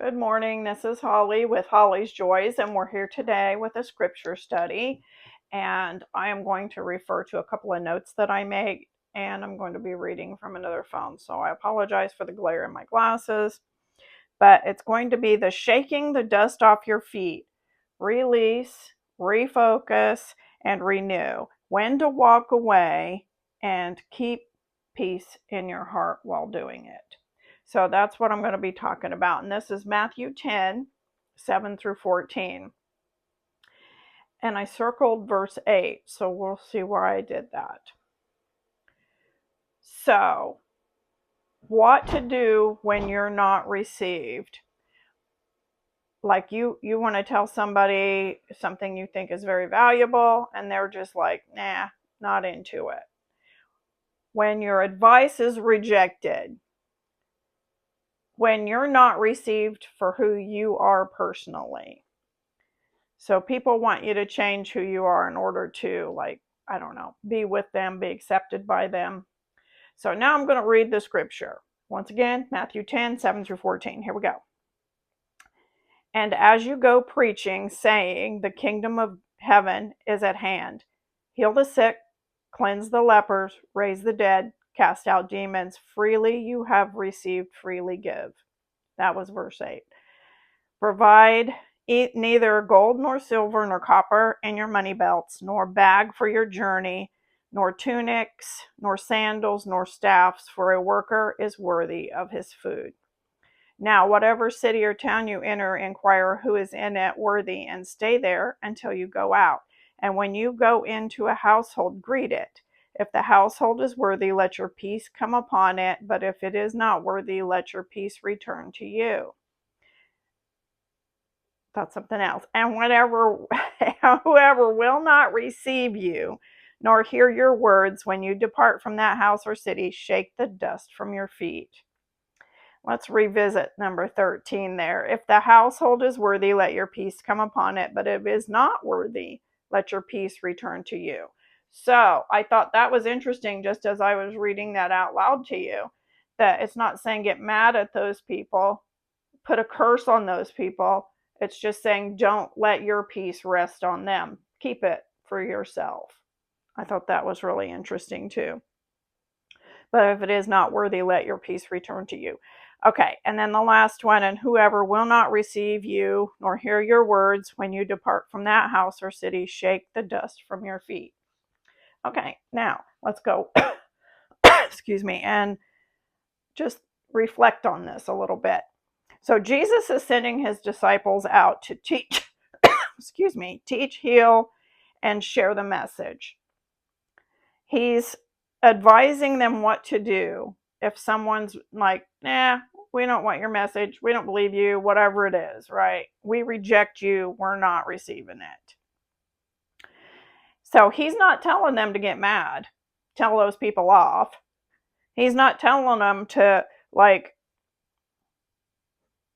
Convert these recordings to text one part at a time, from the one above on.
Good morning. This is Holly with Holly's Joys, and we're here today with a scripture study. And I am going to refer to a couple of notes that I made, and I'm going to be reading from another phone. So I apologize for the glare in my glasses, but it's going to be the shaking the dust off your feet, release, refocus, and renew. When to walk away and keep peace in your heart while doing it. So that's what I'm going to be talking about. And this is Matthew 10, 7 through 14. And I circled verse 8, so we'll see where I did that. So, what to do when you're not received? Like you want to tell somebody something you think is very valuable, and they're just like, nah, not into it. When your advice is rejected, when you're not received for who you are personally. So people want you to change who you are in order to, like, I don't know, be with them, be accepted by them. So now I'm going to read the scripture. Once again, Matthew 10, 7 through 14. Here we go. And as you go preaching, saying, the kingdom of heaven is at hand, heal the sick, cleanse the lepers, raise the dead, cast out demons. Freely you have received, freely give. That was verse 8. Provide neither gold nor silver nor copper in your money belts, nor bag for your journey, nor tunics, nor sandals, nor staffs, for a worker is worthy of his food. Now, whatever city or town you enter, inquire who is in it worthy, and stay there until you go out. And when you go into a household, greet it. If the household is worthy, let your peace come upon it, but if it is not worthy, let your peace return to you. That's something else. And whoever will not receive you, nor hear your words when you depart from that house or city, shake the dust from your feet. Let's revisit number 13 there. If the household is worthy, let your peace come upon it, but if it is not worthy, let your peace return to you. So I thought that was interesting, just as I was reading that out loud to you, that it's not saying get mad at those people, put a curse on those people. It's just saying don't let your peace rest on them. Keep it for yourself. I thought that was really interesting too. But if it is not worthy, let your peace return to you. Okay, and then the last one, and whoever will not receive you nor hear your words when you depart from that house or city, shake the dust from your feet. Okay, now let's go, excuse me, and just reflect on this a little bit. So Jesus is sending his disciples out to teach, teach, heal, and share the message. He's advising them what to do if someone's like, nah, we don't want your message, we don't believe you, whatever it is, right? We reject you, we're not receiving it. So he's not telling them to get mad, tell those people off. He's not telling them to, like,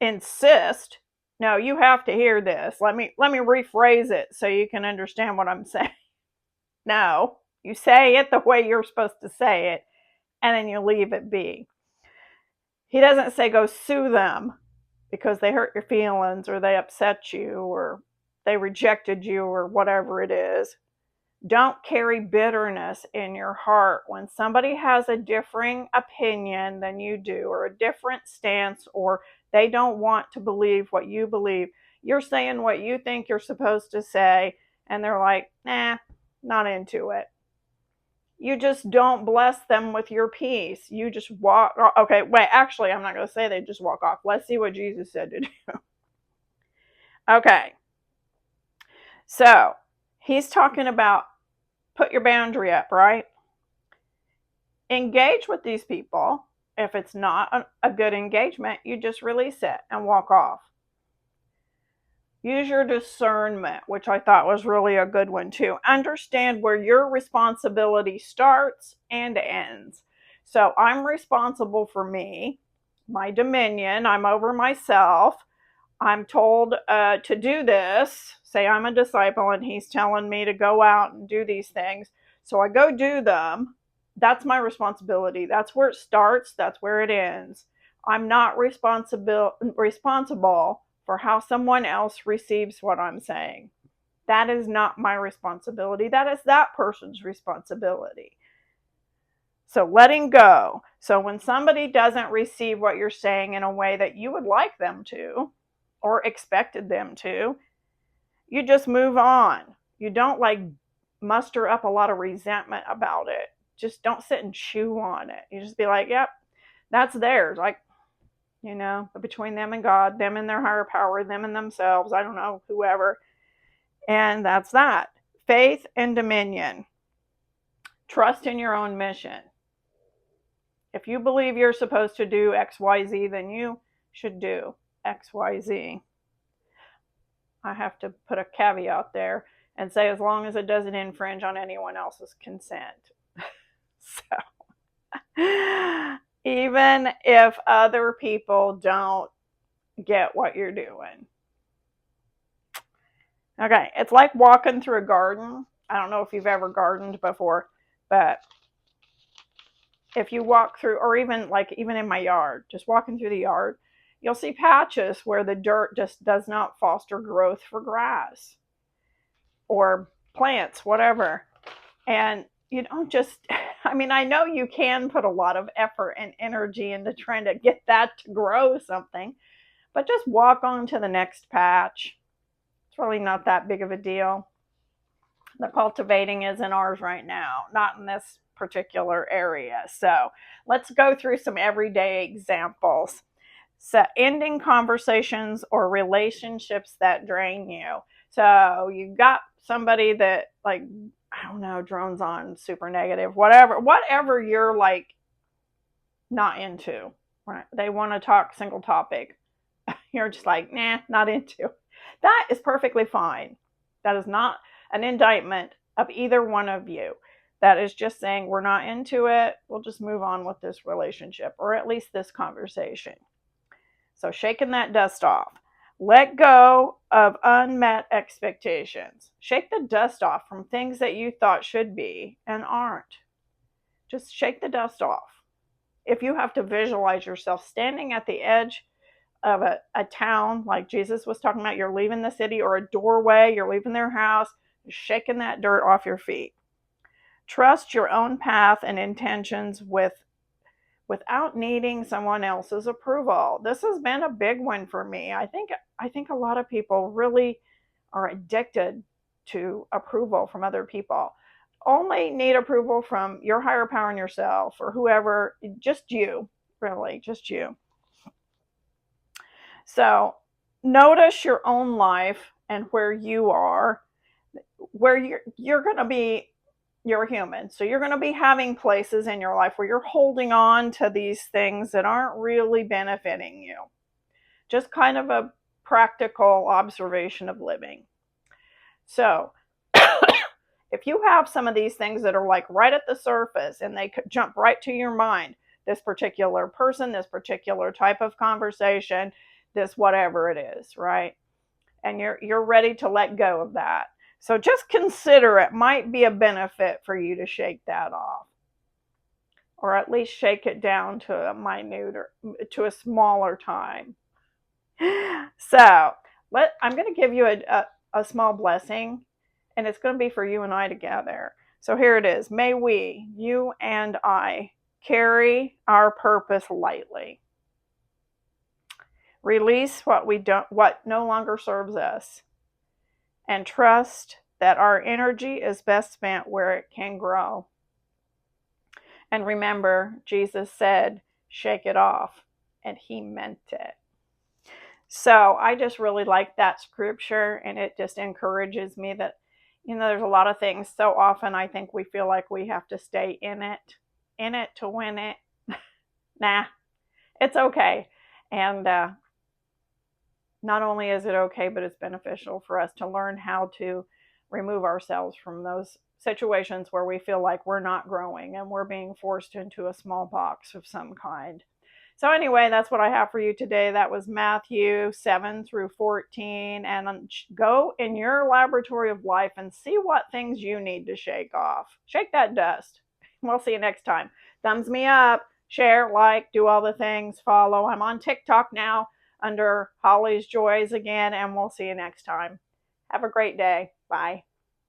insist. No, you have to hear this. Let me rephrase it so you can understand what I'm saying. No, you say it the way you're supposed to say it, and then you leave it be. He doesn't say go sue them because they hurt your feelings or they upset you or they rejected you or whatever it is. Don't carry bitterness in your heart when somebody has a differing opinion than you do, or a different stance, or they don't want to believe what you believe. You're saying what you think you're supposed to say, and they're like, nah, not into it. You just don't bless them with your peace. You just walk. Okay, wait, actually, I'm not going to say they just walk off. Let's see what Jesus said to do. Okay. So, he's talking about put your boundary up, right? Engage with these people. If it's not a good engagement, you just release it and walk off. Use your discernment, which I thought was really a good one too. Understand where your responsibility starts and ends. So I'm responsible for me, my dominion. I'm over myself. I'm told to do this. Say I'm a disciple and he's telling me to go out and do these things. So I go do them. That's my responsibility. That's where it starts. That's where it ends. I'm not responsible for how someone else receives what I'm saying. That is not my responsibility. That is that person's responsibility. So letting go. So when somebody doesn't receive what you're saying in a way that you would like them to or expected them to, you just move on. You don't like muster up a lot of resentment about it. Just don't sit and chew on it. You just be like, yep, that's theirs. Like, between them and God, them and their higher power, them and themselves, I don't know, whoever. And that's that. Faith and dominion. Trust in your own mission. If you believe you're supposed to do XYZ, then you should do XYZ. I have to put a caveat there and say as long as it doesn't infringe on anyone else's consent. So, even if other people don't get what you're doing. Okay, it's like walking through a garden. I don't know if you've ever gardened before, but if you walk through, or even in my yard, just walking through the yard, you'll see patches where the dirt just does not foster growth for grass or plants, whatever. And you don't just, I know you can put a lot of effort and energy into trying to get that to grow something, but just walk on to the next patch. It's really not that big of a deal. The cultivating is in ours right now, not in this particular area. So let's go through some everyday examples. So ending conversations or relationships that drain you. So you got somebody that, like, I don't know, drones on, super negative, whatever you're like not into, right? They want to talk single topic. You're just like, nah, not into. That is perfectly fine. That is not an indictment of either one of you. That is just saying we're not into it. We'll just move on with this relationship, or at least this conversation. So shaking that dust off. Let go of unmet expectations. Shake the dust off from things that you thought should be and aren't. Just shake the dust off. If you have to visualize yourself standing at the edge of a town, like Jesus was talking about, you're leaving the city, or a doorway, you're leaving their house, shaking that dirt off your feet. Trust your own path and intentions without needing someone else's approval. This has been a big one for me. I think a lot of people really are addicted to approval from other people. Only need approval from your higher power and yourself, or whoever, just you, really, just you. So notice your own life and where you are, where you're going to be. You're human, so you're going to be having places in your life where you're holding on to these things that aren't really benefiting you. Just kind of a practical observation of living. So if you have some of these things that are like right at the surface and they could jump right to your mind, this particular person, this particular type of conversation, this whatever it is, right? And you're ready to let go of that. So just consider it might be a benefit for you to shake that off, or at least shake it down to to a smaller time. So I'm going to give you a small blessing, and it's going to be for you and I together. So here it is. May we, you and I, carry our purpose lightly. Release what no longer serves us, and trust that our energy is best spent where it can grow. And remember, Jesus said, shake it off, and he meant it. So I just really like that scripture, and it just encourages me that, there's a lot of things. So often I think we feel like we have to stay in it to win it. Nah, it's okay. And not only is it okay, but it's beneficial for us to learn how to remove ourselves from those situations where we feel like we're not growing and we're being forced into a small box of some kind. So anyway, that's what I have for you today. That was Matthew 7 through 14. And go in your laboratory of life and see what things you need to shake off. Shake that dust. We'll see you next time. Thumbs me up. share, like, do all the things, follow. I'm on TikTok now under Holly's Joys again, and we'll see you next time. Have a great day. Bye.